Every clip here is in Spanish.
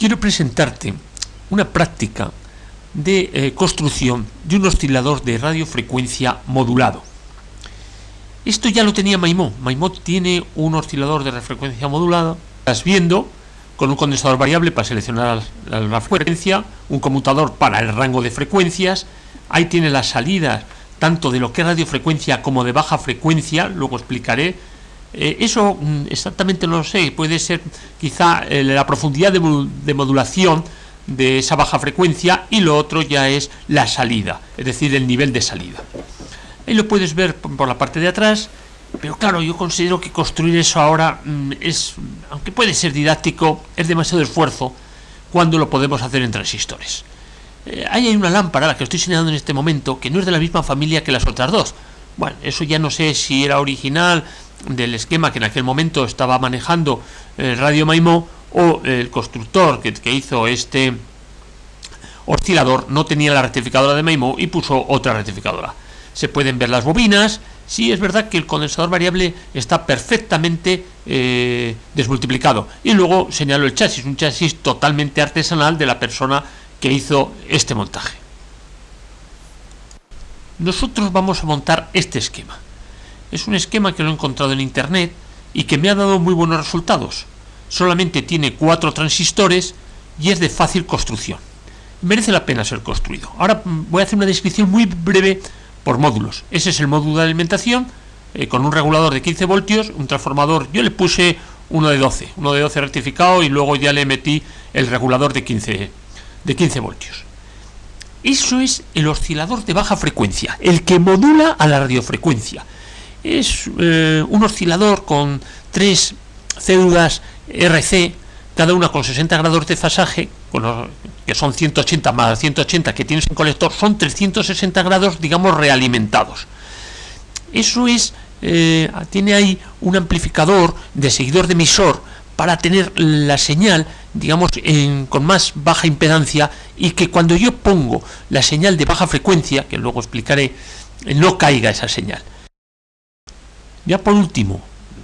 quiero presentarte una práctica de construcción de un oscilador de radiofrecuencia modulado. Esto ya lo tenía Maimó. Maimó tiene un oscilador de radiofrecuencia modulada. Estás viendo con un condensador variable para seleccionar la frecuencia, un conmutador para el rango de frecuencias. Ahí tiene las salidas tanto de lo que es radiofrecuencia como de baja frecuencia. Luego explicaré. Eso exactamente no lo sé. Puede ser quizá la profundidad de modulación de esa baja frecuencia, y lo otro ya es la salida, es decir, el nivel de salida. Ahí lo puedes ver por la parte de atrás, pero claro, yo considero que construir eso ahora aunque puede ser didáctico, es demasiado esfuerzo cuando lo podemos hacer en transistores. Ahí hay una lámpara, la que estoy señalando en este momento, que no es de la misma familia que las otras dos. Bueno, eso ya no sé si era original del esquema que en aquel momento estaba manejando Radio Maimó, o el constructor que hizo este oscilador no tenía la rectificadora de Maimó y puso otra rectificadora. Se pueden ver las bobinas. Sí, es verdad que el condensador variable está perfectamente desmultiplicado. Y luego señalo el chasis, un chasis totalmente artesanal de la persona que hizo este montaje. Nosotros vamos a montar este esquema. Es un esquema que lo he encontrado en internet y que me ha dado muy buenos resultados. Solamente tiene 4 transistores y es de fácil construcción. Merece la pena ser construido. Ahora voy a hacer una descripción muy breve por módulos. Ese es el módulo de alimentación, con un regulador de 15 voltios, un transformador. Yo le puse uno de 12 rectificado, y luego ya le metí el regulador de 15 voltios. Eso es el oscilador de baja frecuencia, el que modula a la radiofrecuencia. Es un oscilador con 3 células RC, cada una con 60 grados de fasaje, que son 180 más 180 que tienes en colector, son 360 grados, digamos, realimentados. Eso es, tiene ahí un amplificador de seguidor de emisor para tener la señal, digamos, con más baja impedancia, y que cuando yo pongo la señal de baja frecuencia, que luego explicaré, no caiga esa señal. Ya por último,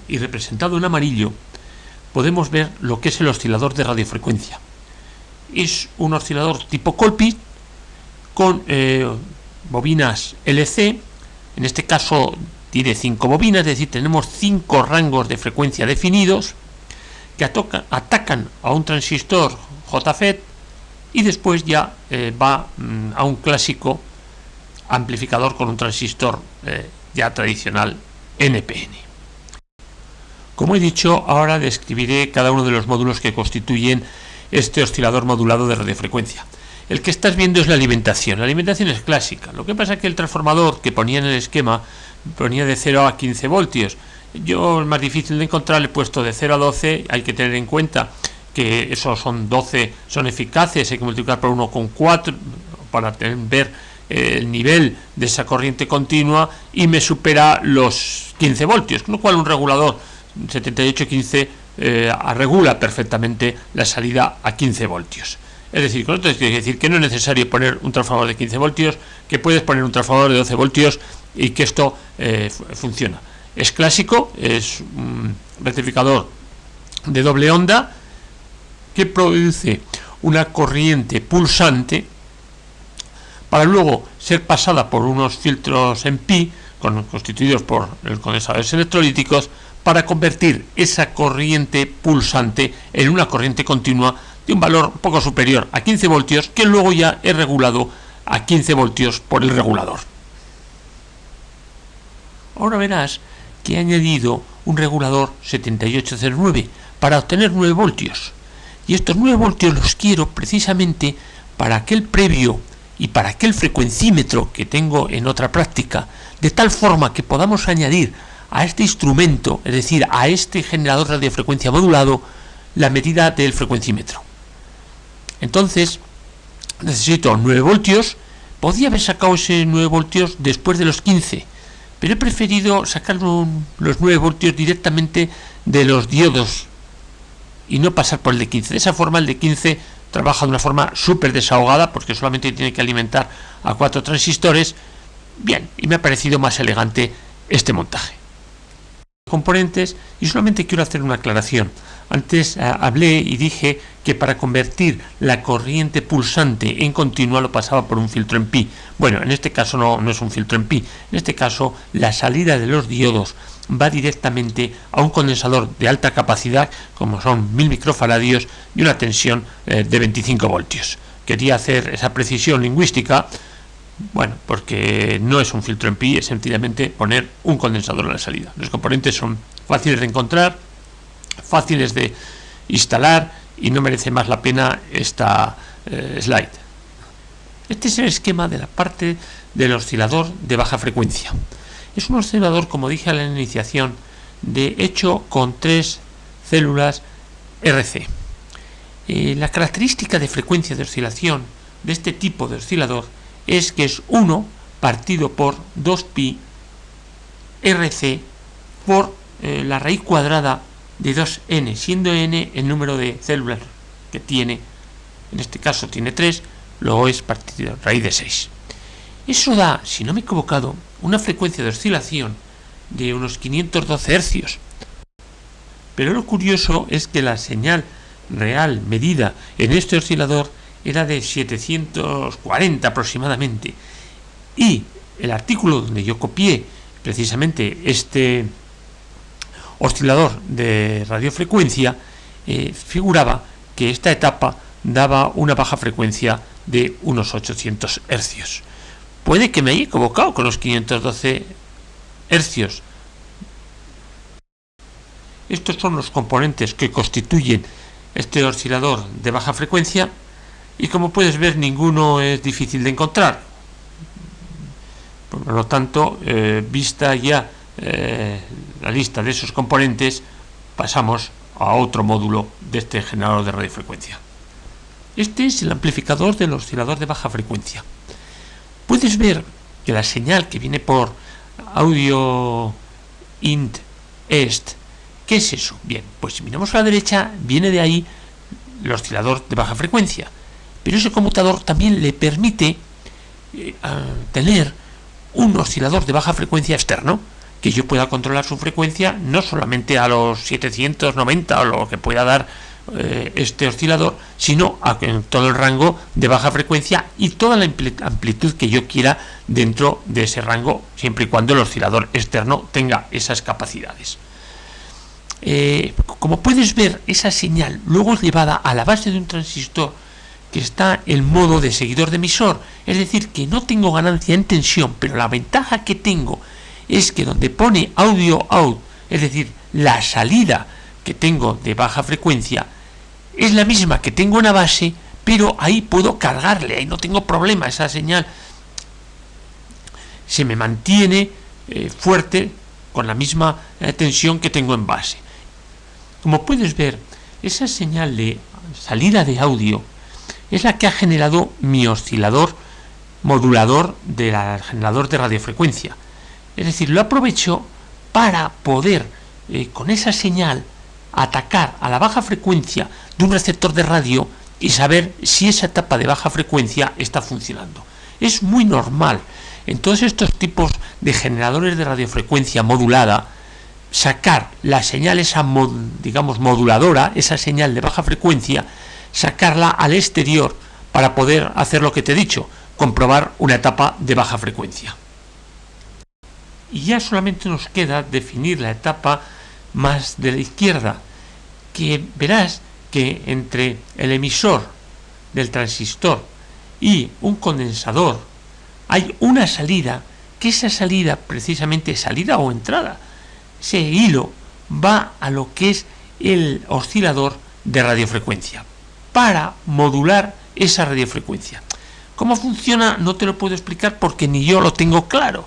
y representado en amarillo, podemos ver lo que es el oscilador de radiofrecuencia. Es un oscilador tipo Colpitts con bobinas LC. En este caso tiene 5 bobinas, es decir, tenemos 5 rangos de frecuencia definidos que atacan a un transistor JFET, y después ya va a un clásico amplificador con un transistor ya tradicional NPN. Como he dicho, ahora describiré cada uno de los módulos que constituyen este oscilador modulado de radiofrecuencia. El que estás viendo es la alimentación. La alimentación es clásica. Lo que pasa es que el transformador que ponía en el esquema ponía de 0 a 15 voltios. Yo, es más difícil de encontrar, le he puesto de 0 a 12. Hay que tener en cuenta que esos son 12, son eficaces. Hay que multiplicar por 1,4 para ver el nivel de esa corriente continua, y me supera los 15 voltios, con lo cual un regulador 7815 regula perfectamente la salida a 15 voltios. Es decir, con esto quiere decir que no es necesario poner un transformador de 15 voltios, que puedes poner un transformador de 12 voltios y que esto funciona. Es clásico, es un rectificador de doble onda que produce una corriente pulsante para luego ser pasada por unos filtros en pi constituidos por condensadores electrolíticos, para convertir esa corriente pulsante en una corriente continua de un valor poco superior a 15 voltios, que luego ya es regulado a 15 voltios por el regulador. Ahora verás que he añadido un regulador 7809 para obtener 9 voltios. Y estos 9 voltios los quiero precisamente para aquel previo y para aquel frecuencímetro que tengo en otra práctica, de tal forma que podamos añadir a este instrumento, es decir, a este generador de radiofrecuencia modulado, la medida del frecuencímetro. Entonces, necesito 9 voltios. Podría haber sacado ese 9 voltios después de los 15, pero he preferido sacar los 9 voltios directamente de los diodos y no pasar por el de 15. De esa forma, el de 15 trabaja de una forma súper desahogada, porque solamente tiene que alimentar a 4 transistores. Bien, y me ha parecido más elegante este montaje. Componentes, y solamente quiero hacer una aclaración. Antes hablé y dije que para convertir la corriente pulsante en continua lo pasaba por un filtro en pi. Bueno, en este caso no es un filtro en pi. En este caso la salida de los diodos va directamente a un condensador de alta capacidad, como son 1000 microfaradios y una tensión de 25 voltios. Quería hacer esa precisión lingüística, bueno, porque no es un filtro en pi, es sencillamente poner un condensador en la salida. Los componentes son fáciles de encontrar, fáciles de instalar y no merece más la pena esta slide. Este es el esquema de la parte del oscilador de baja frecuencia. Es un oscilador, como dije a la iniciación, hecho con 3 células RC. La característica de frecuencia de oscilación de este tipo de oscilador es que es 1 partido por 2pi RC por la raíz cuadrada de 2n, siendo n el número de células que tiene. En este caso tiene 3, luego es partido raíz de 6. Eso da, si no me he equivocado, una frecuencia de oscilación de unos 512 hercios. Pero lo curioso es que la señal real medida en este oscilador era de 740 aproximadamente. Y el artículo donde yo copié precisamente este oscilador de radiofrecuencia figuraba que esta etapa daba una baja frecuencia de unos 800 hercios. Puede que me haya equivocado con los 512 hercios. Estos son los componentes que constituyen este oscilador de baja frecuencia y, como puedes ver, ninguno es difícil de encontrar. Por lo tanto, vista ya la lista de esos componentes, pasamos a otro módulo de este generador de radiofrecuencia. Este es el amplificador del oscilador de baja frecuencia. Puedes ver que la señal que viene por audio int est, ¿qué es eso? Bien, pues si miramos a la derecha, viene de ahí el oscilador de baja frecuencia. Pero ese conmutador también le permite tener un oscilador de baja frecuencia externo, que yo pueda controlar su frecuencia no solamente a los 790 o lo que pueda dar este oscilador, sino en todo el rango de baja frecuencia y toda la amplitud que yo quiera dentro de ese rango, siempre y cuando el oscilador externo tenga esas capacidades. Como puedes ver, esa señal luego es llevada a la base de un transistor que está en modo de seguidor de emisor, es decir, que no tengo ganancia en tensión, pero la ventaja que tengo es que donde pone audio out, es decir, la salida que tengo de baja frecuencia, es la misma que tengo en la base, pero ahí puedo cargarle, ahí no tengo problema, esa señal se me mantiene fuerte con la misma tensión que tengo en base. Como puedes ver, esa señal de salida de audio es la que ha generado mi oscilador modulador del generador de radiofrecuencia. Es decir, lo aprovecho para poder, con esa señal, atacar a la baja frecuencia de un receptor de radio y saber si esa etapa de baja frecuencia está funcionando. Es muy normal en todos estos tipos de generadores de radiofrecuencia modulada sacar la señal esa, digamos, moduladora, esa señal de baja frecuencia, sacarla al exterior para poder hacer lo que te he dicho, comprobar una etapa de baja frecuencia. Y ya solamente nos queda definir la etapa más de la izquierda, que verás que entre el emisor del transistor y un condensador hay una salida, que esa salida, precisamente salida o entrada, ese hilo va a lo que es el oscilador de radiofrecuencia para modular esa radiofrecuencia. ¿Cómo funciona? No te lo puedo explicar porque ni yo lo tengo claro.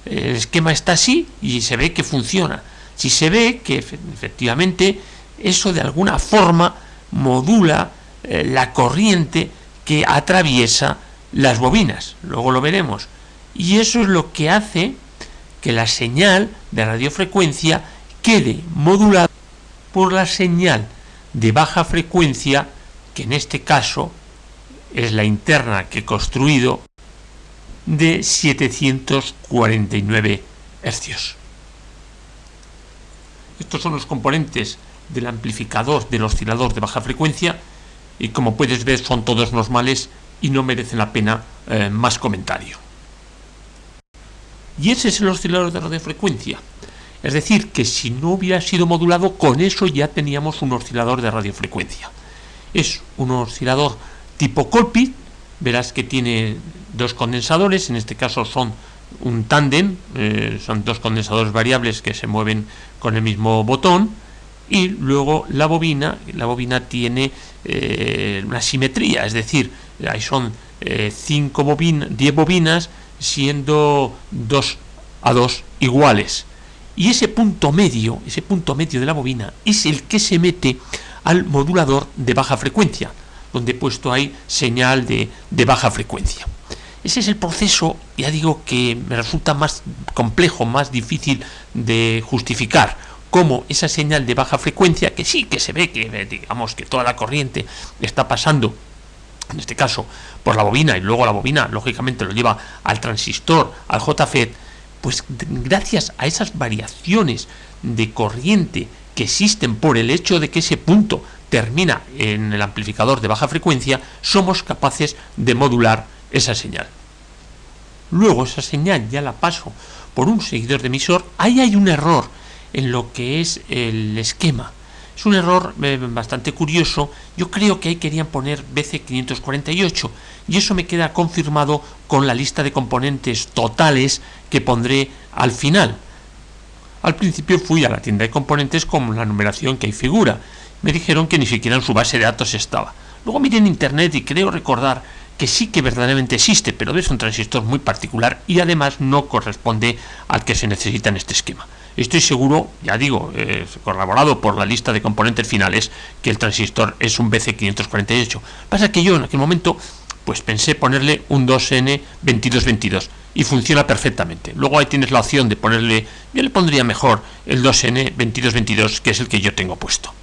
El esquema está así y se ve que funciona. Si se ve que efectivamente eso de alguna forma modula la corriente que atraviesa las bobinas, luego lo veremos, y eso es lo que hace que la señal de radiofrecuencia quede modulada por la señal de baja frecuencia, que en este caso es la interna que he construido, de 749 hercios. Estos son los componentes del amplificador del oscilador de baja frecuencia, y como puedes ver son todos normales y no merecen la pena más comentario. Y ese es el oscilador de radiofrecuencia. Es decir, que si no hubiera sido modulado, con eso ya teníamos un oscilador de radiofrecuencia. Es un oscilador tipo Colpitts. Verás que tiene dos condensadores, en este caso son un tándem, son dos condensadores variables que se mueven con el mismo botón, y luego la bobina tiene una simetría, es decir, ahí son 10 bobinas siendo 2 a 2 iguales. Y ese punto medio de la bobina es el que se mete al modulador de baja frecuencia, donde he puesto ahí señal de baja frecuencia. Ese es el proceso, ya digo, que me resulta más complejo, más difícil de justificar, cómo esa señal de baja frecuencia, que sí que se ve que, digamos, que toda la corriente está pasando, en este caso, por la bobina, y luego la bobina, lógicamente, lo lleva al transistor, al JFET, pues gracias a esas variaciones de corriente que existen por el hecho de que ese punto termina en el amplificador de baja frecuencia, somos capaces de modular esa señal. Luego esa señal ya la paso por un seguidor de emisor. Ahí hay un error en lo que es el esquema. Es un error bastante curioso. Yo creo que ahí querían poner BC548 y eso me queda confirmado con la lista de componentes totales que pondré al final. Al principio fui a la tienda de componentes con la numeración que ahí figura. Me dijeron que ni siquiera en su base de datos estaba. Luego miré en internet y creo recordar que sí que verdaderamente existe, pero es un transistor muy particular y además no corresponde al que se necesita en este esquema. Estoy seguro, ya digo, corroborado por la lista de componentes finales, que el transistor es un BC548. Pasa que yo en aquel momento pues pensé ponerle un 2N2222 y funciona perfectamente. Luego ahí tienes la opción de ponerle, yo le pondría mejor el 2N2222, que es el que yo tengo puesto.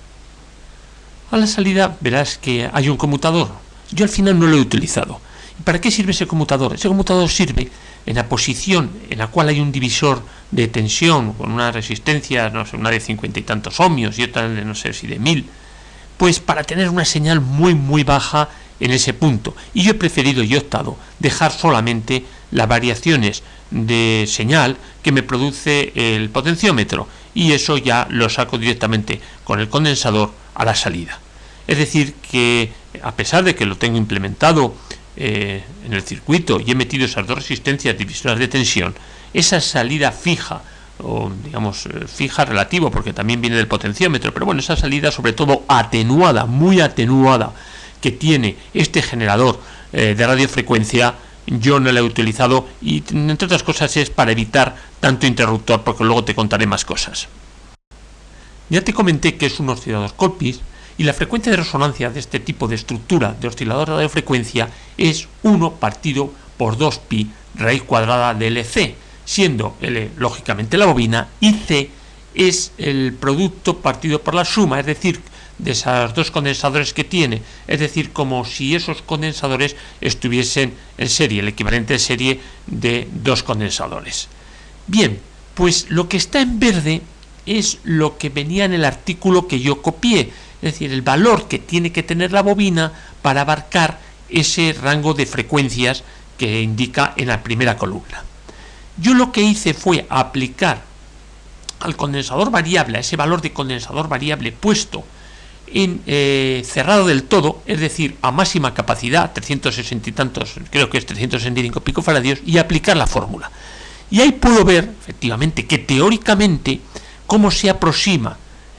A la salida verás que hay un conmutador. Yo al final no lo he utilizado. ¿Y para qué sirve ese conmutador? Ese conmutador sirve en la posición en la cual hay un divisor de tensión con una resistencia, no sé, una de 50 y tantos ohmios y otra de no sé si de 1000, pues para tener una señal muy baja en ese punto. Y yo he preferido y optado dejar solamente las variaciones de señal que me produce el potenciómetro, y eso ya lo saco directamente con el condensador a la salida. Es decir que a pesar de que lo tengo implementado en el circuito y he metido esas dos resistencias divisoras de tensión, esa salida fija, o digamos fija relativo porque también viene del potenciómetro, pero bueno, esa salida sobre todo atenuada, muy atenuada, que tiene este generador de radiofrecuencia, yo no la he utilizado, y entre otras cosas es para evitar tanto interruptor, porque luego te contaré más cosas. Ya te comenté que es un oscilador Colpitts, y la frecuencia de resonancia de este tipo de estructura de oscilador de radiofrecuencia es 1 partido por 2pi raíz cuadrada de LC, siendo L lógicamente la bobina y C es el producto partido por la suma, es decir, de esos dos condensadores que tiene, es decir, como si esos condensadores estuviesen en serie, el equivalente de serie de dos condensadores. Bien, pues lo que está en verde es lo que venía en el artículo que yo copié, es decir, el valor que tiene que tener la bobina para abarcar ese rango de frecuencias que indica en la primera columna. Yo lo que hice fue aplicar al condensador variable, a ese valor de condensador variable puesto en cerrado del todo, es decir, a máxima capacidad, 360 y tantos, creo que es 365 picofaradios, y aplicar la fórmula. Y ahí puedo ver, efectivamente, que teóricamente cómo se aproxima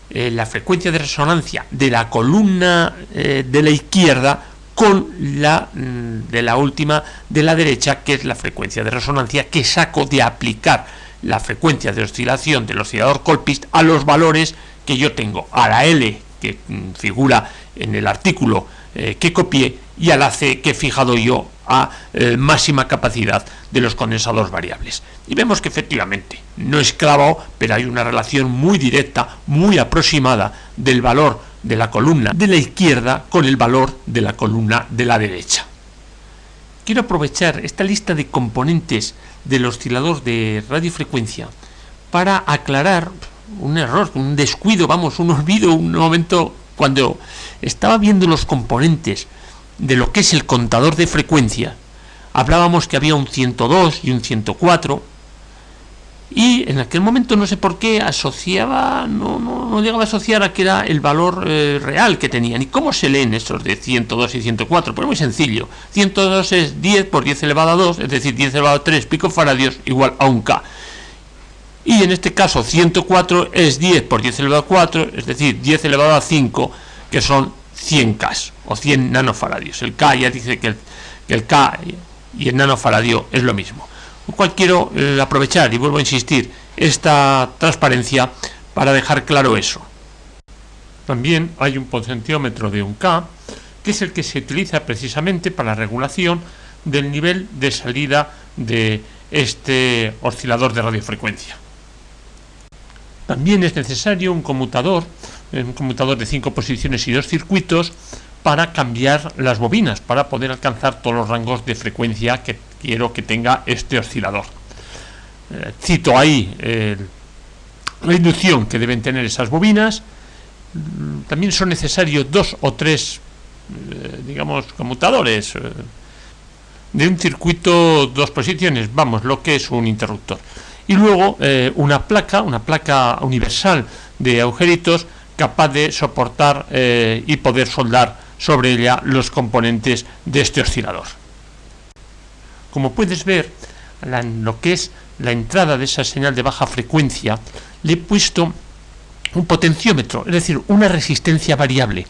la frecuencia de resonancia de la columna de la izquierda con la de la última de la derecha, que es la frecuencia de resonancia que saco de aplicar la frecuencia de oscilación del oscilador Colpitts a los valores que yo tengo, a la L que figura en el artículo que copié y a la C que he fijado yo a máxima capacidad de los condensadores variables. Y vemos que efectivamente no es clavado, pero hay una relación muy directa, muy aproximada del valor de la columna de la izquierda con el valor de la columna de la derecha. Quiero aprovechar esta lista de componentes del oscilador de radiofrecuencia para aclarar un error, un descuido, vamos, un olvido, un momento cuando estaba viendo los componentes de lo que es el contador de frecuencia. Hablábamos que había un 102 y un 104 y en aquel momento no sé por qué asociaba, no llegaba a asociar a que era el valor real que tenían. ¿Y cómo se leen estos de 102 y 104? Pues muy sencillo. 102 es 10 por 10 elevado a 2, es decir, 10 elevado a 3 picofaradios igual a un K. Y en este caso 104 es 10 por 10 elevado a 4, es decir, 10 elevado a 5, que son 100 K o 100 nanofaradios. El K ya dice que el K y el nanofaradio es lo mismo. Lo cual quiero aprovechar, y vuelvo a insistir, esta transparencia para dejar claro eso. También hay un potenciómetro de 1K, que es el que se utiliza precisamente para la regulación del nivel de salida de este oscilador de radiofrecuencia. También es necesario un conmutador de 5 posiciones y 2 circuitos para cambiar las bobinas, para poder alcanzar todos los rangos de frecuencia que quiero que tenga este oscilador. Cito ahí la inducción que deben tener esas bobinas. También son necesarios 2 o 3 conmutadores de un circuito 2 posiciones, vamos, lo que es un interruptor. Y luego una placa universal de agujeritos capaz de soportar y poder soldar sobre ella los componentes de este oscilador. Como puedes ver, en lo que es la entrada de esa señal de baja frecuencia, le he puesto un potenciómetro, es decir, una resistencia variable.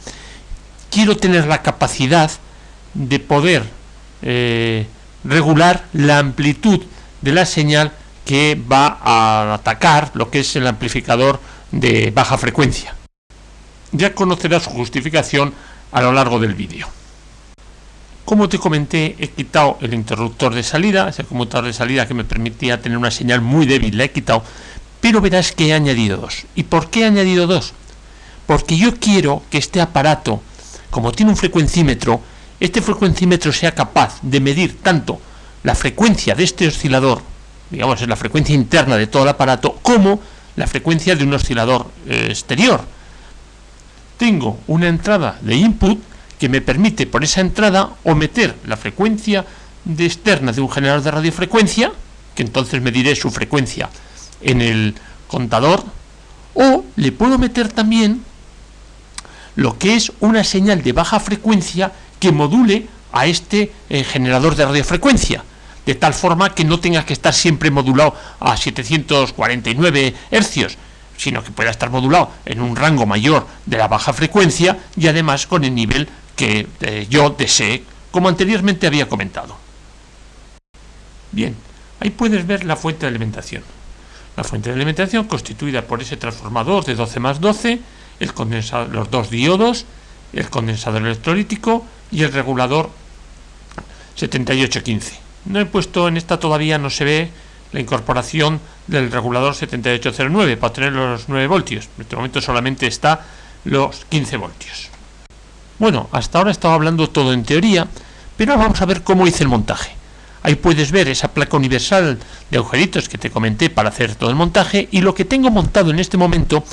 Quiero tener la capacidad de poder regular la amplitud de la señal que va a atacar lo que es el amplificador de baja frecuencia. Ya conocerás su justificación a lo largo del vídeo. Como te comenté, he quitado el interruptor de salida, ese conmutador de salida que me permitía tener una señal muy débil, la he quitado, pero verás que he añadido 2. ¿Y por qué he añadido 2? Porque yo quiero que este aparato, como tiene un frecuencímetro, este frecuencímetro sea capaz de medir tanto la frecuencia de este oscilador, digamos es la frecuencia interna de todo el aparato, como la frecuencia de un oscilador exterior. Tengo una entrada de input que me permite por esa entrada o meter la frecuencia externa de un generador de radiofrecuencia, que entonces mediré su frecuencia en el contador, o le puedo meter también lo que es una señal de baja frecuencia que module a este generador de radiofrecuencia, de tal forma que no tenga que estar siempre modulado a 749 Hz, sino que pueda estar modulado en un rango mayor de la baja frecuencia y además con el nivel que yo desee, como anteriormente había comentado. Bien, ahí puedes ver la fuente de alimentación. La fuente de alimentación constituida por ese transformador de 12+12, el condensador, los 2 diodos, el condensador electrolítico y el regulador 7815. No he puesto en esta, todavía no se ve la incorporación del regulador 7809 para tener los 9 voltios. En este momento solamente está los 15 voltios. Bueno, hasta ahora he estado hablando todo en teoría, pero ahora vamos a ver cómo hice el montaje. Ahí puedes ver esa placa universal de agujeritos que te comenté para hacer todo el montaje, y lo que tengo montado en este momento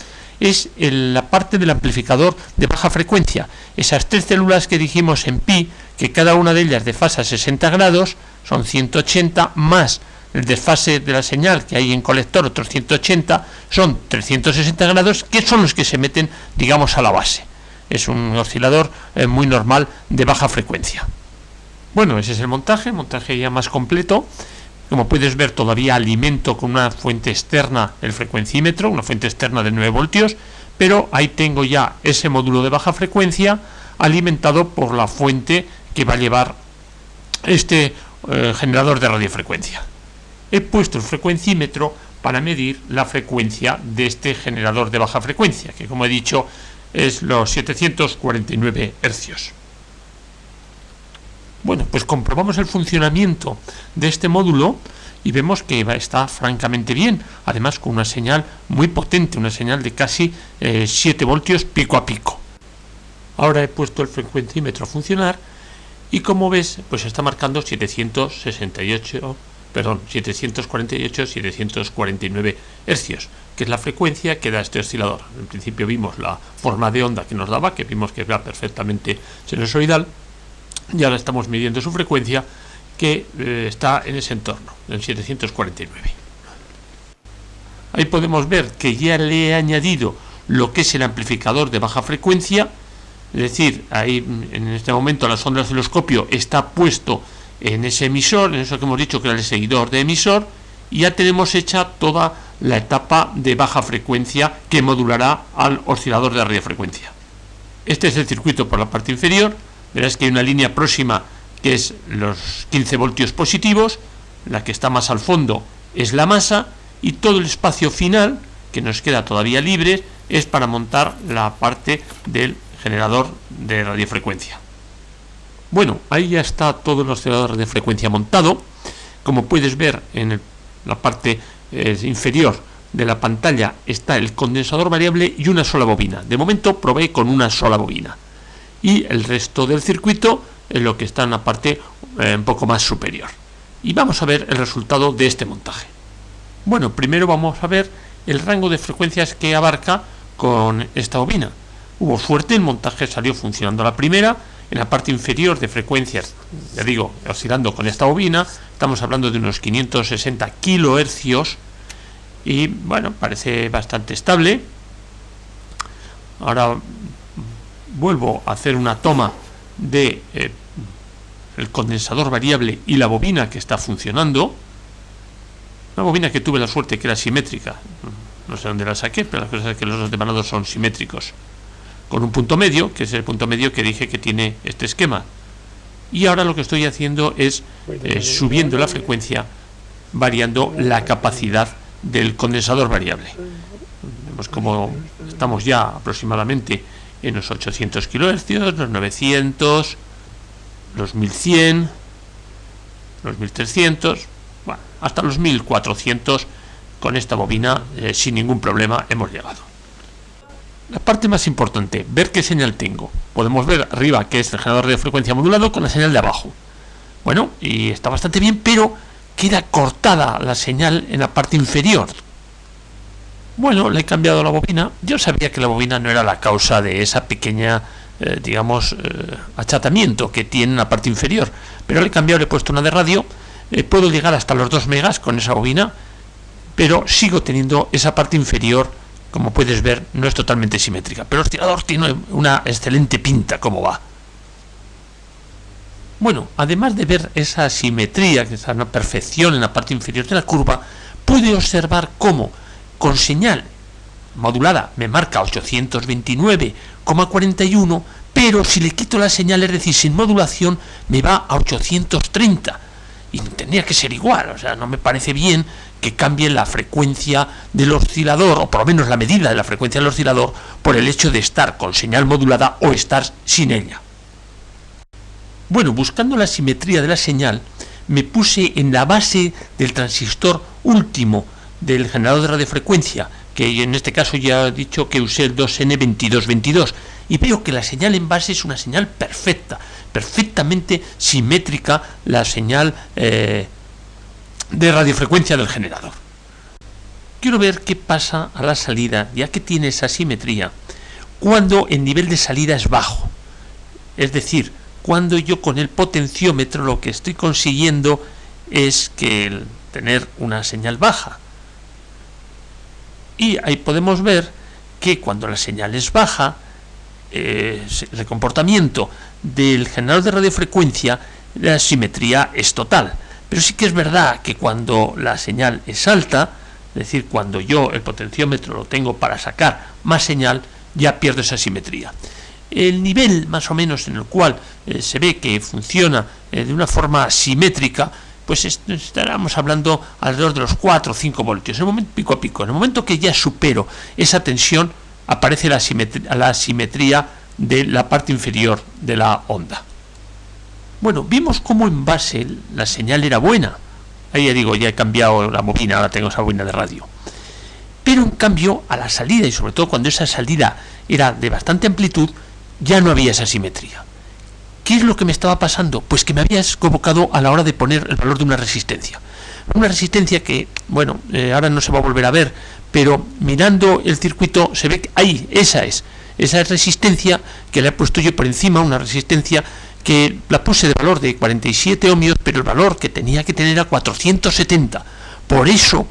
es la parte del amplificador de baja frecuencia. Esas 3 células que dijimos en pi, que cada una de ellas desfasa a 60 grados, son 180, más el desfase de la señal que hay en colector, otros 180, son 360 grados, que son los que se meten, digamos, a la base. Es un oscilador muy normal de baja frecuencia. Bueno, ese es el montaje ya más completo. Como puedes ver, todavía alimento con una fuente externa el frecuencímetro, una fuente externa de 9 voltios, pero ahí tengo ya ese módulo de baja frecuencia alimentado por la fuente que va a llevar este generador de radiofrecuencia. He puesto el frecuencímetro para medir la frecuencia de este generador de baja frecuencia, que como he dicho es los 749 Hz. Bueno, pues comprobamos el funcionamiento de este módulo y vemos que está francamente bien, además con una señal muy potente, una señal de casi 7 voltios pico a pico. Ahora he puesto el frecuencímetro a funcionar y como ves, pues está marcando 768 749 hercios, que es la frecuencia que da este oscilador. En principio vimos la forma de onda que nos daba, que vimos que era perfectamente sinusoidal, y ahora estamos midiendo su frecuencia, que está en ese entorno, en 749. Ahí podemos ver que ya le he añadido lo que es el amplificador de baja frecuencia, es decir, ahí en este momento la sonda del osciloscopio está puesto en ese emisor, en eso que hemos dicho que era el seguidor de emisor, y ya tenemos hecha toda la etapa de baja frecuencia que modulará al oscilador de radiofrecuencia. Este es el circuito por la parte inferior. Verás que hay una línea próxima que es los 15 voltios positivos, la que está más al fondo es la masa, y todo el espacio final que nos queda todavía libre es para montar la parte del generador de radiofrecuencia. Bueno, ahí ya está todo el oscilador de frecuencia montado. Como puedes ver en la parte inferior de la pantalla está el condensador variable y una sola bobina. De momento probé con una sola bobina. Y el resto del circuito es lo que está en la parte un poco más superior. Y vamos a ver el resultado de este montaje. Bueno, primero vamos a ver el rango de frecuencias que abarca con esta bobina. Hubo suerte, el montaje salió funcionando la primera. En la parte inferior de frecuencias, ya digo, oscilando con esta bobina, estamos hablando de unos 560 kilohercios y bueno, parece bastante estable. Ahora vuelvo a hacer una toma de el condensador variable y la bobina que está funcionando. Una bobina que tuve la suerte que era simétrica, no sé dónde la saqué, pero la cosa es que los dos demanados son simétricos, con un punto medio, que es el punto medio que dije que tiene este esquema. Y ahora lo que estoy haciendo es subiendo la frecuencia, variando la capacidad del condensador variable. Vemos como estamos ya aproximadamente en los 800 kHz, los 900, los 1100, los 1300, bueno, hasta los 1400 con esta bobina sin ningún problema hemos llegado. La parte más importante, ver qué señal tengo. Podemos ver arriba que es el generador de frecuencia modulado con la señal de abajo. Bueno, y está bastante bien, pero queda cortada la señal en la parte inferior. Bueno, le he cambiado la bobina. Yo sabía que la bobina no era la causa de esa pequeña, achatamiento que tiene en la parte inferior, pero le he cambiado, le he puesto una de radio. Puedo llegar hasta los 2 megas con esa bobina, pero sigo teniendo esa parte inferior. Como puedes ver, no es totalmente simétrica, pero el oscilador tiene una excelente pinta como va. Bueno, además de ver esa simetría, que es una perfección en la parte inferior de la curva, puede observar cómo con señal modulada me marca 829,41, pero si le quito la señal, es decir, sin modulación, me va a 830. Y tendría que ser igual, o sea, no me parece bien que cambie la frecuencia del oscilador, o por lo menos la medida de la frecuencia del oscilador, por el hecho de estar con señal modulada o estar sin ella. Bueno, buscando la simetría de la señal, me puse en la base del transistor último del generador de radiofrecuencia, que en este caso ya he dicho que usé el 2N2222, y veo que la señal en base es una señal perfecta, perfectamente simétrica la señal de radiofrecuencia del generador. Quiero ver qué pasa a la salida, ya que tiene esa simetría, cuando el nivel de salida es bajo. Es decir, cuando yo con el potenciómetro lo que estoy consiguiendo es que tener una señal baja. Y ahí podemos ver que cuando la señal es baja, el comportamiento del generador de radiofrecuencia, la simetría es total. Pero sí que es verdad que cuando la señal es alta, es decir, cuando yo el potenciómetro lo tengo para sacar más señal, ya pierdo esa simetría. El nivel más o menos en el cual se ve que funciona de una forma simétrica, pues estaremos hablando alrededor de los 4 o 5 voltios, en el momento pico a pico. En el momento que ya supero esa tensión, aparece la simetría de la parte inferior de la onda. Bueno, vimos cómo en base la señal era buena. Ahí ya digo, ya he cambiado la bobina, ahora tengo esa bobina de radio. Pero en cambio, a la salida, y sobre todo cuando esa salida era de bastante amplitud, ya no había esa simetría. ¿Qué es lo que me estaba pasando? Pues que me habías convocado a la hora de poner el valor de una resistencia. Una resistencia que, bueno, ahora no se va a volver a ver, pero mirando el circuito se ve que ahí, esa es resistencia que le he puesto yo por encima, una resistencia que la puse de valor de 47 ohmios, pero el valor que tenía que tener era 470. Por eso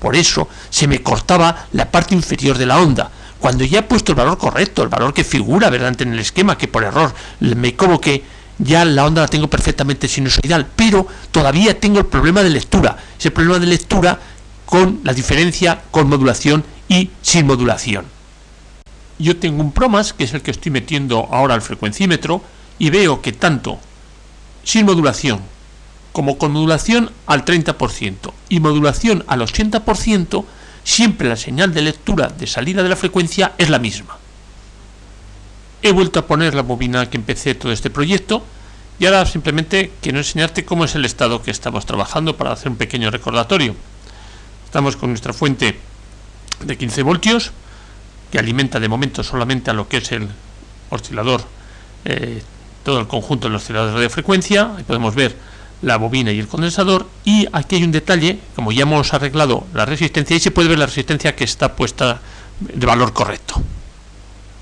se me cortaba la parte inferior de la onda. Cuando ya he puesto el valor correcto, el valor que figura verdaderamente en el esquema, que por error me equivoqué, ya la onda la tengo perfectamente sinusoidal, pero todavía tengo el problema de lectura. Ese problema de lectura con la diferencia con modulación y sin modulación. Yo tengo un PROMAS, que es el que estoy metiendo ahora al frecuencímetro, y veo que tanto sin modulación como con modulación al 30% y modulación al 80%, siempre la señal de lectura de salida de la frecuencia es la misma. He vuelto a poner la bobina que empecé todo este proyecto y ahora simplemente quiero enseñarte cómo es el estado que estamos trabajando para hacer un pequeño recordatorio. Estamos con nuestra fuente de 15 voltios que alimenta de momento solamente a lo que es el oscilador, todo el conjunto del oscilador de radiofrecuencia. Ahí podemos ver la bobina y el condensador, y aquí hay un detalle, como ya hemos arreglado la resistencia, y se puede ver la resistencia que está puesta de valor correcto.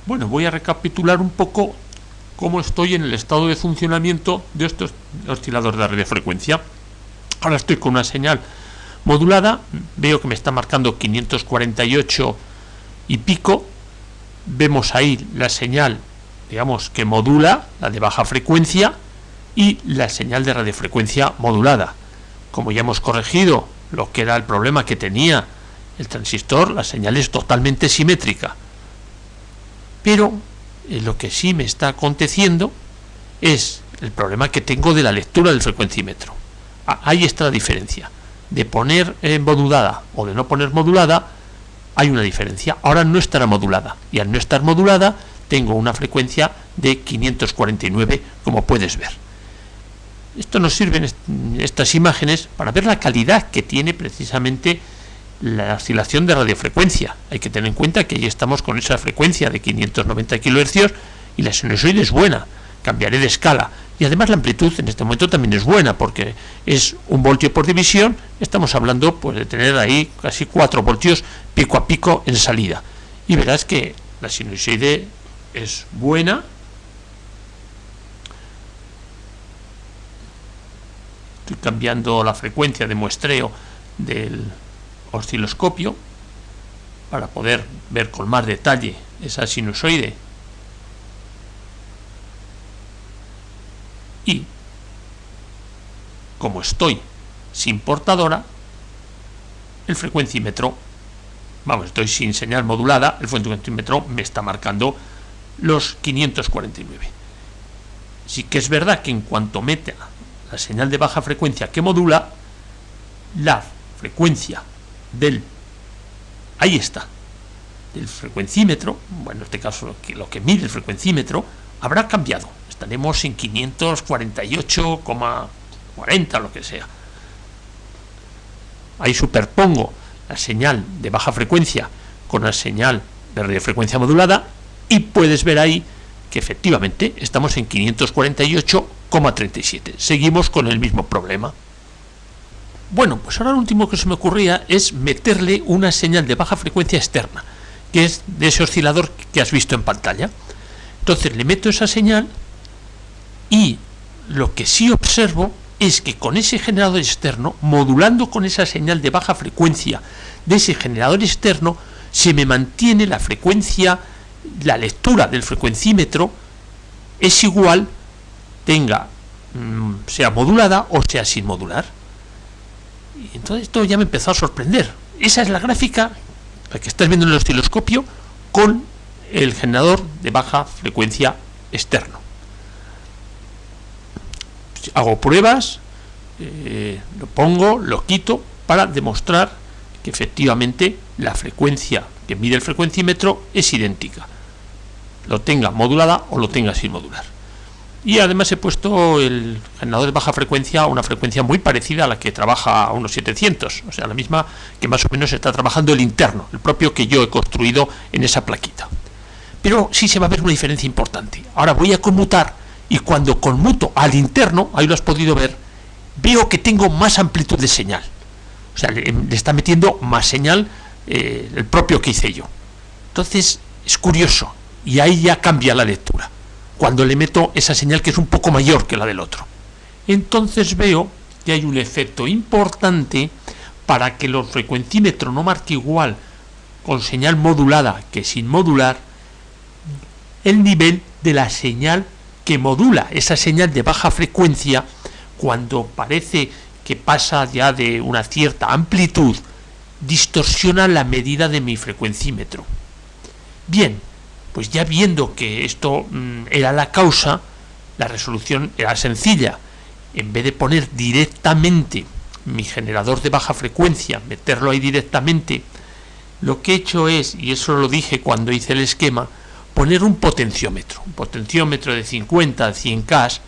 Bueno, voy a recapitular un poco cómo estoy en el estado de funcionamiento de estos osciladores de radiofrecuencia. Ahora estoy con una señal modulada, veo que me está marcando 548 y pico, vemos ahí la señal, digamos, que modula, la de baja frecuencia, y la señal de radiofrecuencia modulada. Como ya hemos corregido lo que era el problema que tenía el transistor, la señal es totalmente simétrica. Pero lo que sí me está aconteciendo es el problema que tengo de la lectura del frecuencímetro. Ahí está la diferencia. De poner modulada o de no poner modulada, hay una diferencia. Ahora no estará modulada, y al no estar modulada tengo una frecuencia de 549, como puedes ver. Esto nos sirve en estas imágenes para ver la calidad que tiene precisamente la oscilación de radiofrecuencia. Hay que tener en cuenta que ya estamos con esa frecuencia de 590 kHz y la sinusoide es buena. Cambiaré de escala, y además la amplitud en este momento también es buena, porque es 1 voltio por división. Estamos hablando pues de tener ahí casi 4 voltios pico a pico en salida, y verás que la sinusoide es buena. Estoy cambiando la frecuencia de muestreo del osciloscopio para poder ver con más detalle esa sinusoide, y como estoy sin portadora, el frecuencímetro, estoy sin señal modulada, el frecuencímetro me está marcando los 549. Sí que es verdad que en cuanto meta la señal de baja frecuencia que modula, la frecuencia del frecuencímetro, bueno, en este caso lo que mide el frecuencímetro, habrá cambiado. Estaremos en 548,40, lo que sea. Ahí superpongo la señal de baja frecuencia con la señal de radiofrecuencia modulada, y puedes ver ahí que efectivamente estamos en 548,37. Seguimos con el mismo problema. Bueno, pues ahora lo último que se me ocurría es meterle una señal de baja frecuencia externa, que es de ese oscilador que has visto en pantalla. Entonces le meto esa señal, y lo que sí observo es que con ese generador externo, modulando con esa señal de baja frecuencia de ese generador externo, se me mantiene la frecuencia, la lectura del frecuencímetro es igual, sea modulada o sea sin modular. Y entonces esto ya me empezó a sorprender. Esa es la gráfica, la que estás viendo en el osciloscopio, con el generador de baja frecuencia externo. Hago pruebas, lo pongo, lo quito, para demostrar que efectivamente la frecuencia que mide el frecuencímetro es idéntica, lo tenga modulada o lo tenga sin modular. Y además he puesto el generador de baja frecuencia a una frecuencia muy parecida a la que trabaja a unos 700, o sea, la misma que más o menos está trabajando el interno, el propio que yo he construido en esa plaquita. Pero sí se va a ver una diferencia importante. Ahora voy a conmutar y cuando conmuto al interno, ahí lo has podido ver, veo que tengo más amplitud de señal. O sea, le está metiendo más señal el propio que hice yo. Entonces es curioso, y ahí ya cambia la lectura, cuando le meto esa señal que es un poco mayor que la del otro. Entonces veo que hay un efecto importante para que el frecuencímetro no marque igual con señal modulada que sin modular el nivel de la señal que modula, esa señal de baja frecuencia, cuando parece que pasa ya de una cierta amplitud, distorsiona la medida de mi frecuencímetro. Bien, pues ya viendo que esto era la causa, la resolución era sencilla. En vez de poner directamente mi generador de baja frecuencia, meterlo ahí directamente, lo que he hecho es, y eso lo dije cuando hice el esquema, poner un potenciómetro de 50 a 100K,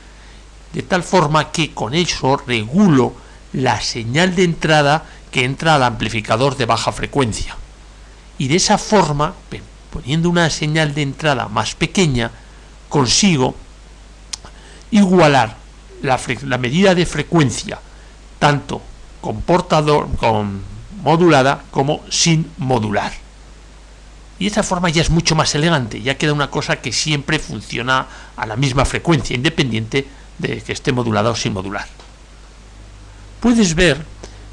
de tal forma que con eso regulo la señal de entrada que entra al amplificador de baja frecuencia. Y de esa forma, poniendo una señal de entrada más pequeña, consigo igualar la medida de frecuencia tanto con modulada como sin modular. Y de esta forma ya es mucho más elegante, ya queda una cosa que siempre funciona a la misma frecuencia, independiente de que esté modulada o sin modular. Puedes ver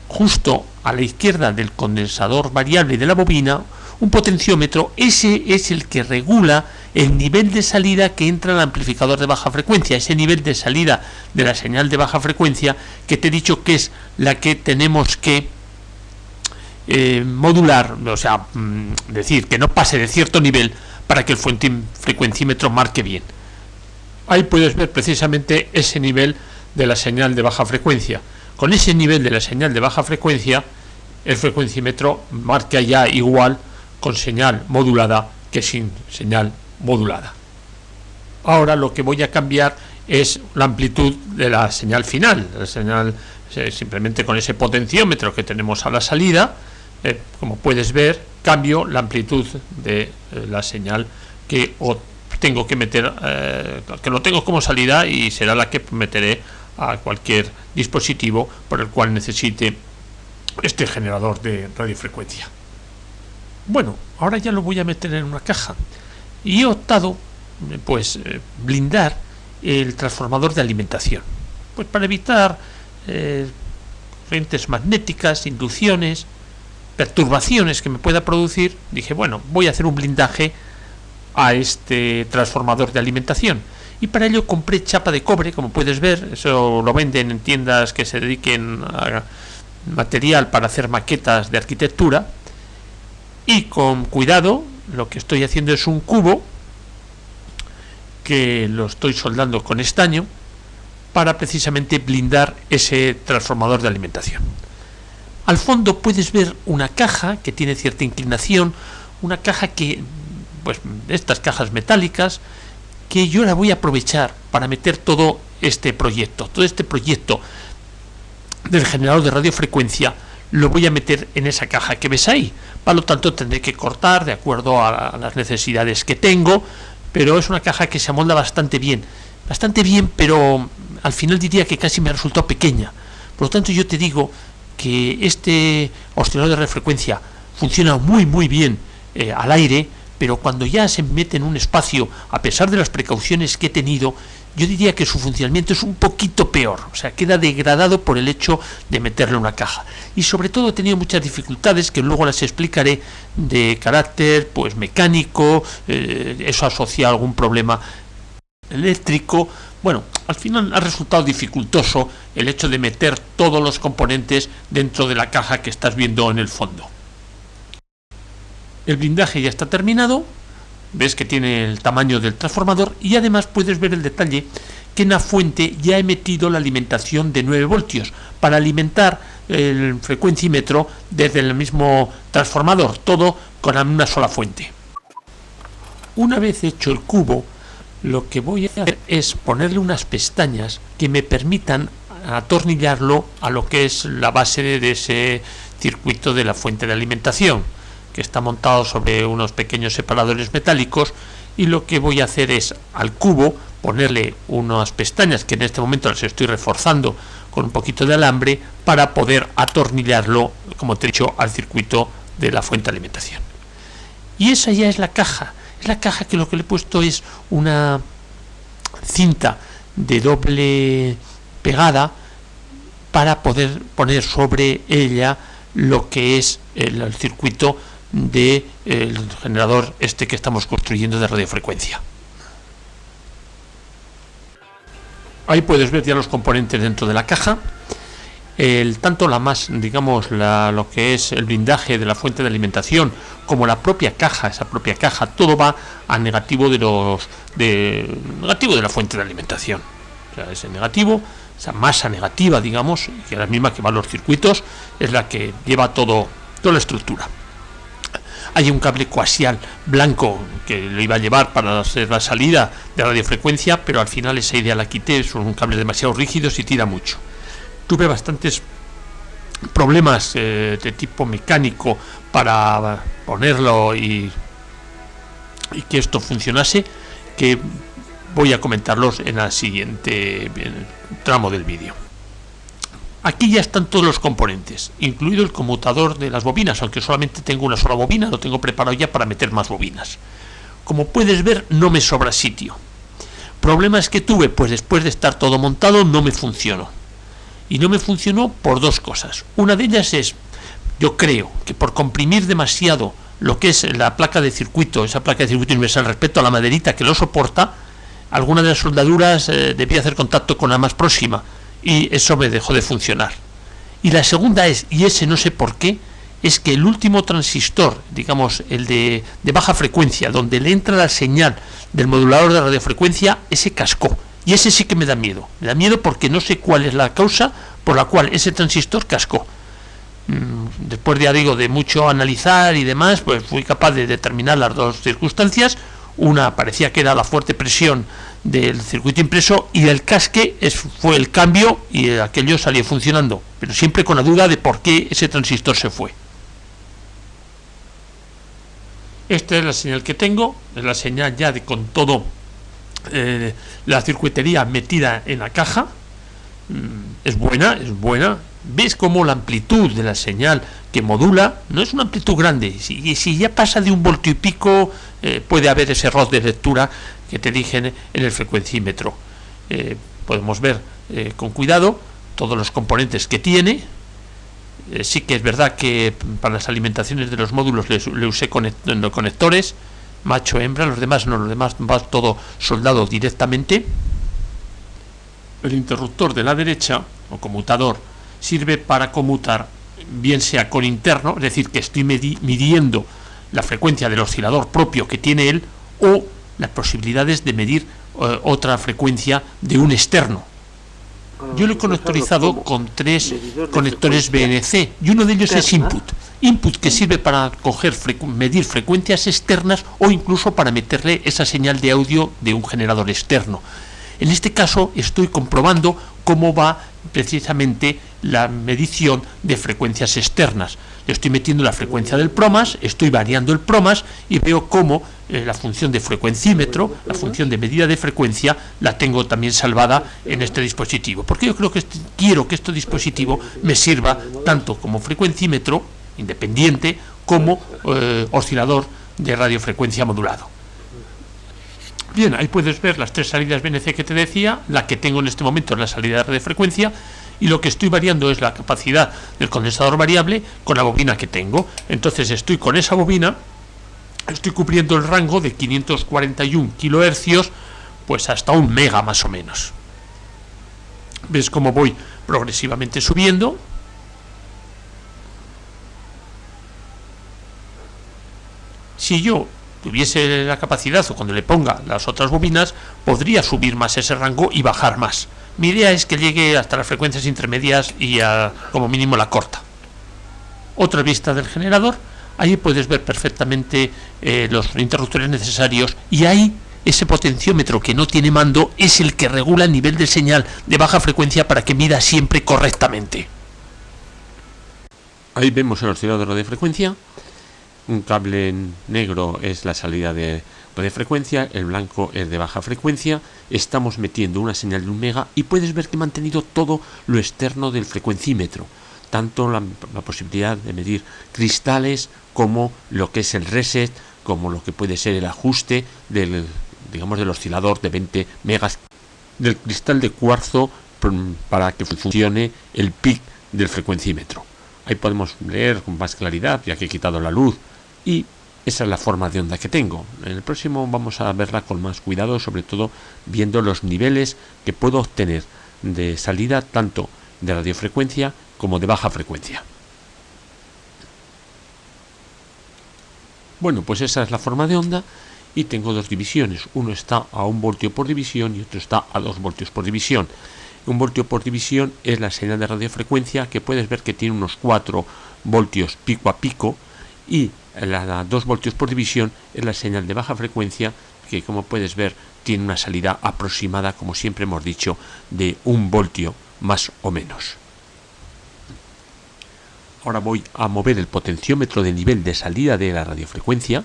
justo a la izquierda del condensador variable de la bobina un potenciómetro. Ese es el que regula el nivel de salida que entra al amplificador de baja frecuencia, ese nivel de salida de la señal de baja frecuencia que te he dicho que es la que tenemos que modular, o sea, decir que no pase de cierto nivel para que el frecuencímetro marque bien. Ahí puedes ver precisamente ese nivel de la señal de baja frecuencia. Con ese nivel de la señal de baja frecuencia, el frecuencímetro marca ya igual con señal modulada que sin señal modulada. Ahora lo que voy a cambiar es la amplitud de la señal final. La señal, simplemente con ese potenciómetro que tenemos a la salida, como puedes ver, cambio la amplitud de la señal que tengo que meter, que lo tengo como salida, y será la que meteré a cualquier dispositivo por el cual necesite este generador de radiofrecuencia. Bueno, ahora ya lo voy a meter en una caja y he optado blindar el transformador de alimentación, pues para evitar corrientes magnéticas, inducciones, perturbaciones que me pueda producir. Dije, bueno, voy a hacer un blindaje a este transformador de alimentación, y para ello compré chapa de cobre, como puedes ver. Eso lo venden en tiendas que se dediquen a material para hacer maquetas de arquitectura, y con cuidado lo que estoy haciendo es un cubo que lo estoy soldando con estaño para precisamente blindar ese transformador de alimentación. Al fondo puedes ver una caja que tiene cierta inclinación, una caja que, estas cajas metálicas, que yo la voy a aprovechar para meter todo este proyecto del generador de radiofrecuencia. Lo voy a meter en esa caja que ves ahí. Por lo tanto, tendré que cortar de acuerdo a las necesidades que tengo, pero es una caja que se amolda bastante bien, pero al final diría que casi me resultó pequeña. Por lo tanto, yo te digo que este oscilador de radiofrecuencia funciona muy bien al aire, pero cuando ya se mete en un espacio, a pesar de las precauciones que he tenido, yo diría que su funcionamiento es un poquito peor, o sea, queda degradado por el hecho de meterle una caja. Y sobre todo he tenido muchas dificultades, que luego las explicaré, de carácter mecánico, eso asociado a algún problema eléctrico. Bueno, al final ha resultado dificultoso el hecho de meter todos los componentes dentro de la caja que estás viendo en el fondo. El blindaje ya está terminado. Ves que tiene el tamaño del transformador, y además puedes ver el detalle que en la fuente ya he metido la alimentación de 9 voltios para alimentar el frecuencímetro desde el mismo transformador, todo con una sola fuente. Una vez hecho el cubo, lo que voy a hacer es ponerle unas pestañas que me permitan atornillarlo a lo que es la base de ese circuito de la fuente de alimentación, que está montado sobre unos pequeños separadores metálicos, y lo que voy a hacer es al cubo ponerle unas pestañas que en este momento las estoy reforzando con un poquito de alambre para poder atornillarlo, como te he dicho, al circuito de la fuente de alimentación. Y esa ya es la caja. Es la caja que lo que le he puesto es una cinta de doble pegada para poder poner sobre ella lo que es el circuito del generador este que estamos construyendo de radiofrecuencia. Ahí puedes ver ya los componentes dentro de la caja. Tanto la más, digamos, lo que es el blindaje de la fuente de alimentación, como la propia caja, esa propia caja, todo va a negativo negativo de la fuente de alimentación. O sea, ese negativo, esa masa negativa, digamos, que es la misma que va a los circuitos, es la que lleva toda la estructura. Hay un cable coaxial blanco que lo iba a llevar para hacer la salida de radiofrecuencia, pero al final esa idea la quité, son cables demasiado rígidos y tira mucho. Tuve bastantes problemas de tipo mecánico para ponerlo y que esto funcionase, que voy a comentarlos en el siguiente tramo del vídeo. Aquí ya están todos los componentes, incluido el conmutador de las bobinas, aunque solamente tengo una sola bobina, lo tengo preparado ya para meter más bobinas. Como puedes ver, no me sobra sitio. Problemas que tuve, pues después de estar todo montado no me funcionó. Y no me funcionó por dos cosas. Una de ellas es, yo creo que por comprimir demasiado lo que es la placa de circuito, esa placa de circuito universal respecto a la maderita que lo soporta, alguna de las soldaduras debía hacer contacto con la más próxima y eso me dejó de funcionar. Y la segunda es, y ese no sé por qué, es que el último transistor, digamos el de baja frecuencia, donde le entra la señal del modulador de radiofrecuencia, ese cascó. Y ese sí que me da miedo. Me da miedo porque no sé cuál es la causa por la cual ese transistor cascó. Después de mucho analizar y demás, pues fui capaz de determinar las dos circunstancias. Una parecía que era la fuerte presión del circuito impreso y el casque fue el cambio y aquello salió funcionando, pero siempre con la duda de por qué ese transistor se fue. Esta es la señal que tengo, es la señal ya con todo la circuitería metida en la caja. Es buena. Ves cómo la amplitud de la señal que modula no es una amplitud grande. Si ya pasa de 1 voltio y pico, puede haber ese error de lectura que te dije en el frecuencímetro. Podemos ver con cuidado todos los componentes que tiene. Sí que es verdad que para las alimentaciones de los módulos le usé conectores macho hembra, los demás no, los demás va todo soldado directamente. El interruptor de la derecha o conmutador sirve para conmutar, bien sea con interno, es decir, que estoy midiendo la frecuencia del oscilador propio que tiene él, o las posibilidades de medir otra frecuencia de un externo. Yo lo he conectorizado con 3 conectores BNC y uno de ellos es input que sirve para medir frecuencias externas o incluso para meterle esa señal de audio de un generador externo. En este caso estoy comprobando cómo va precisamente la medición de frecuencias externas. Le estoy metiendo la frecuencia del PROMAS, estoy variando el PROMAS y veo cómo la función de frecuencímetro, la función de medida de frecuencia, la tengo también salvada en este dispositivo. Porque yo creo que quiero que este dispositivo me sirva tanto como frecuencímetro independiente como oscilador de radiofrecuencia modulado. Bien, ahí puedes ver las 3 salidas BNC que te decía. La que tengo en este momento es la salida de frecuencia y lo que estoy variando es la capacidad del condensador variable con la bobina que tengo. Entonces estoy con esa bobina, estoy cubriendo el rango de 541 kHz pues hasta 1 mega más o menos. ¿Ves cómo voy progresivamente subiendo? Si yo tuviese la capacidad o cuando le ponga las otras bobinas podría subir más ese rango y bajar más. Mi idea es que llegue hasta las frecuencias intermedias y como mínimo la corta. Otra vista del generador, ahí puedes ver perfectamente los interruptores necesarios y ahí ese potenciómetro que no tiene mando es el que regula el nivel de señal de baja frecuencia para que mida siempre correctamente. Ahí vemos el oscilador de frecuencia. Un cable negro es la salida de radiofrecuencia, el blanco es de baja frecuencia. Estamos metiendo una señal de 1 mega y puedes ver que he mantenido todo lo externo del frecuencímetro, tanto la posibilidad de medir cristales como lo que es el reset, como lo que puede ser el ajuste del oscilador de 20 megas del cristal de cuarzo para que funcione el PIC del frecuencímetro. Ahí podemos leer con más claridad, ya que he quitado la luz, y esa es la forma de onda que tengo. En el próximo vamos a verla con más cuidado, sobre todo viendo los niveles que puedo obtener de salida tanto de radiofrecuencia como de baja frecuencia. Bueno, pues esa es la forma de onda y tengo dos divisiones. Uno está a 1 voltio por división y otro está a 2 voltios por división. 1 voltio por división es la señal de radiofrecuencia, que puedes ver que tiene unos 4 voltios pico a pico, y la 2 voltios por división es la señal de baja frecuencia, que como puedes ver tiene una salida aproximada, como siempre hemos dicho, de 1 voltio más o menos. Ahora voy a mover el potenciómetro de nivel de salida de la radiofrecuencia,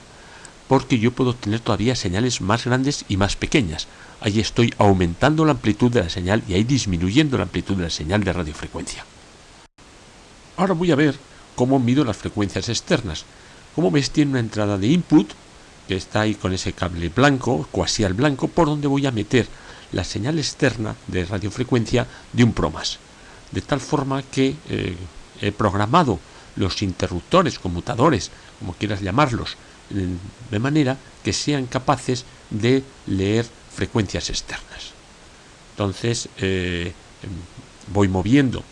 porque yo puedo obtener todavía señales más grandes y más pequeñas. Ahí estoy aumentando la amplitud de la señal y ahí disminuyendo la amplitud de la señal de radiofrecuencia. Ahora voy a ver cómo mido las frecuencias externas. Como ves, tiene una entrada de input que está ahí con ese cable blanco, coaxial blanco, por donde voy a meter la señal externa de radiofrecuencia de un PROMAS. De tal forma que he programado los interruptores, conmutadores, como quieras llamarlos, de manera que sean capaces de leer frecuencias externas. Entonces voy moviendo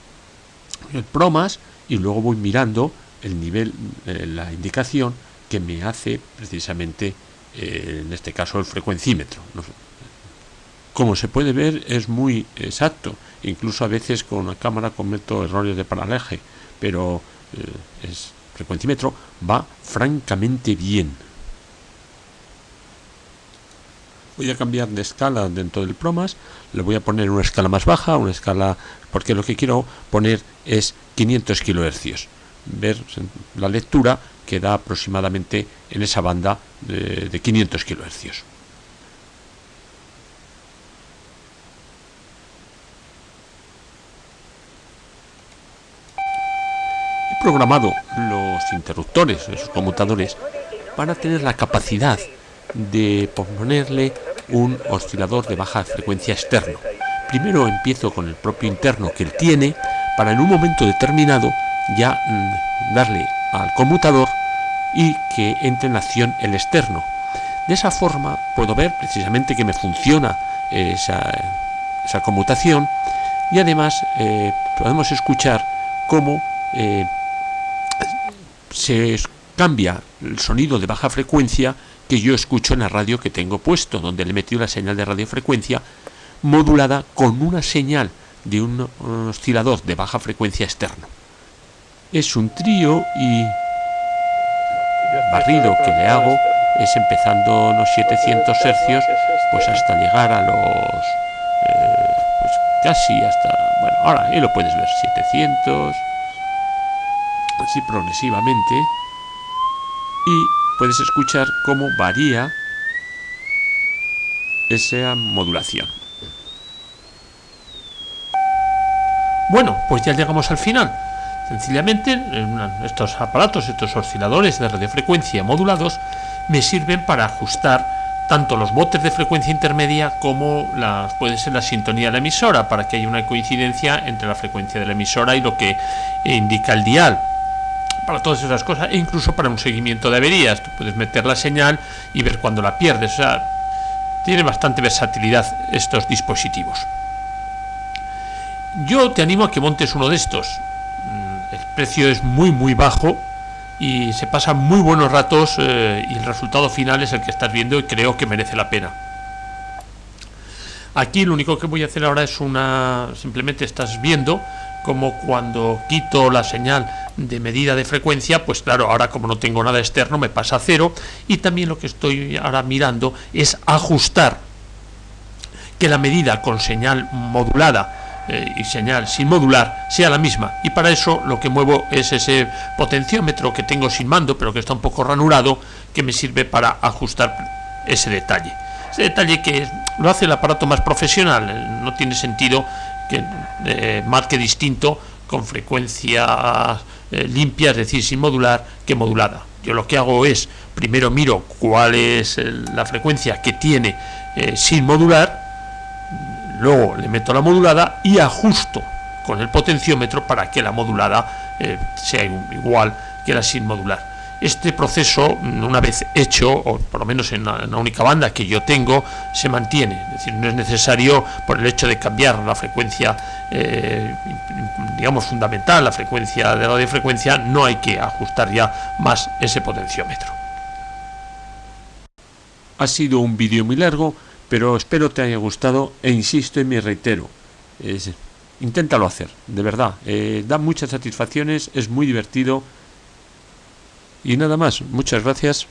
el PROMAS y luego voy mirando el nivel, la indicación que me hace precisamente, en este caso, el frecuencímetro. Como se puede ver, es muy exacto. Incluso a veces con la cámara cometo errores de paralaje, pero el frecuencímetro va francamente bien. Voy a cambiar de escala dentro del PROMAS, le voy a poner una escala más baja, una escala, porque lo que quiero poner es 500 kHz. Ver la lectura que da aproximadamente en esa banda de 500 kHz. He programado los interruptores, esos conmutadores, para tener la capacidad de ponerle un oscilador de baja frecuencia externo. Primero empiezo con el propio interno que él tiene, para en un momento determinado ya darle al conmutador y que entre en acción el externo. De esa forma puedo ver precisamente que me funciona esa conmutación, y además podemos escuchar cómo se cambia el sonido de baja frecuencia que yo escucho en la radio que tengo puesto, donde le he metido la señal de radiofrecuencia modulada con una señal de un oscilador de baja frecuencia externo. Es un trío y el barrido que le hago es empezando unos 700 hercios, pues hasta llegar a los pues casi hasta, bueno, ahora ahí lo puedes ver, 700, así progresivamente, y puedes escuchar cómo varía esa modulación. Bueno, pues ya llegamos al final. Sencillamente, estos aparatos, estos osciladores de radiofrecuencia modulados, me sirven para ajustar tanto los botes de frecuencia intermedia como puede ser la sintonía de la emisora, para que haya una coincidencia entre la frecuencia de la emisora y lo que indica el dial. Para todas esas cosas, e incluso para un seguimiento de averías. Tú puedes meter la señal y ver cuando la pierdes. O sea, tiene bastante versatilidad estos dispositivos. Yo te animo a que montes uno de estos. El precio es muy bajo y se pasan muy buenos ratos, y el resultado final es el que estás viendo y creo que merece la pena. Aquí lo único que voy a hacer ahora es simplemente estás viendo como cuando quito la señal de medida de frecuencia, pues claro, ahora como no tengo nada externo me pasa a 0, y también lo que estoy ahora mirando es ajustar que la medida con señal modulada y señal sin modular sea la misma, y para eso lo que muevo es ese potenciómetro que tengo sin mando pero que está un poco ranurado, que me sirve para ajustar ese detalle. Ese detalle que lo hace el aparato más profesional. No tiene sentido que marque distinto con frecuencia limpia, es decir, sin modular, que modulada. Yo lo que hago es, primero miro cuál es la frecuencia que tiene sin modular, luego le meto la modulada y ajusto con el potenciómetro para que la modulada sea igual que la sin modular. Este proceso, una vez hecho, o por lo menos en la única banda que yo tengo, se mantiene. Es decir, no es necesario, por el hecho de cambiar la frecuencia, digamos, fundamental, la frecuencia de radiofrecuencia, no hay que ajustar ya más ese potenciómetro. Ha sido un vídeo muy largo, pero espero te haya gustado e insisto y me reitero. Inténtalo hacer, de verdad. Da muchas satisfacciones, es muy divertido. Y nada más, muchas gracias.